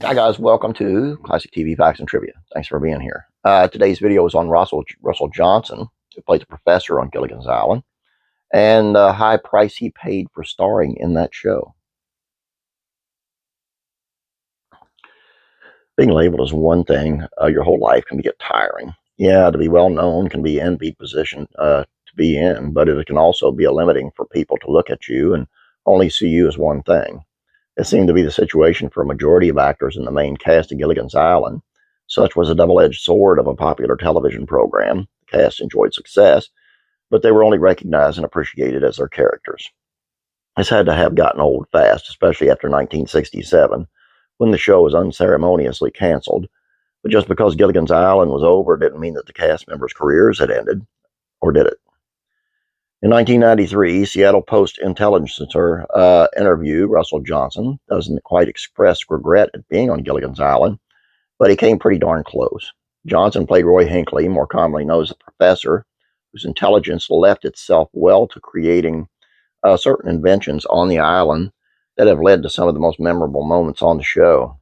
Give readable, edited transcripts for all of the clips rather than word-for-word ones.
Hi guys, welcome to Classic TV Facts and Trivia. Thanks for being here. Today's video is on Russell Johnson, who played the professor on Gilligan's Island, and the high price he paid for starring in that show. Being labeled as one thing your whole life can get tiring. Yeah, to be well known can be an envied position to be in, but it can also be a limiting for people to look at you and only see you as one thing. It seemed to be the situation for a majority of actors in the main cast of Gilligan's Island. Such was a double-edged sword of a popular television program. The cast enjoyed success, but they were only recognized and appreciated as their characters. This had to have gotten old fast, especially after 1967, when the show was unceremoniously canceled. But just because Gilligan's Island was over didn't mean that the cast members' careers had ended, or did it? In 1993, Seattle Post-Intelligencer interviewed Russell Johnson. Doesn't quite express regret at being on Gilligan's Island, but he came pretty darn close. Johnson played Roy Hinckley, more commonly known as the Professor, whose intelligence left itself well to creating certain inventions on the island that have led to some of the most memorable moments on the show.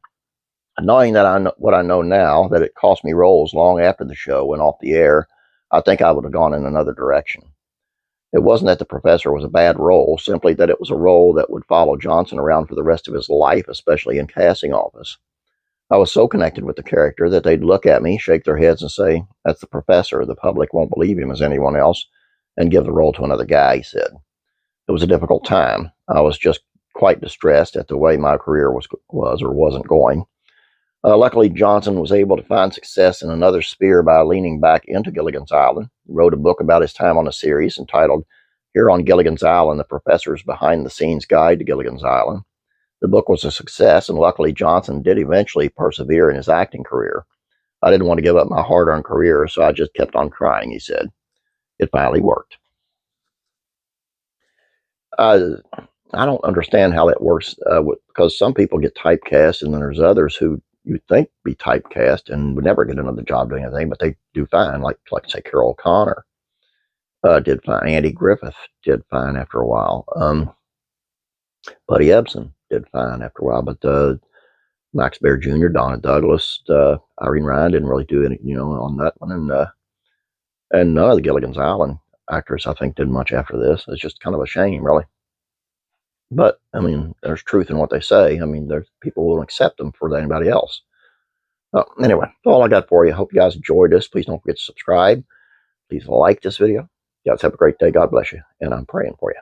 Knowing that what I know now, that it cost me roles long after the show went off the air, I think I would have gone in another direction. It wasn't that the Professor was a bad role, simply that it was a role that would follow Johnson around for the rest of his life, especially in casting office. I was so connected with the character that they'd look at me, shake their heads, and say, "That's the Professor. The public won't believe him as anyone else," and give the role to another guy, he said. It was a difficult time. I was just quite distressed at the way my career was or wasn't going. Luckily, Johnson was able to find success in another sphere by leaning back into Gilligan's Island. He wrote a book about his time on the series entitled Here on Gilligan's Island, the Professor's Behind-the-Scenes Guide to Gilligan's Island. The book was a success, and luckily Johnson did eventually persevere in his acting career. I didn't want to give up my hard-earned career, so I just kept on trying, he said. It finally worked. I don't understand how that works, because some people get typecast, and then there's others who you'd think be typecast and would never get another job doing anything, but they do fine. Like say Carol Connor did fine. Andy Griffith did fine after a while. Buddy Ebsen did fine after a while, but Max Baer Jr., Donna Douglas, Irene Ryan didn't really do any, on that one, and none of the Gilligan's Island actors I think did much after this. It's just kind of a shame, really. But, I mean, there's truth in what they say. I mean, there's people who will accept them for anybody else. Anyway, that's all I got for you. Hope you guys enjoyed this. Please don't forget to subscribe. Please like this video. You guys have a great day. God bless you. And I'm praying for you.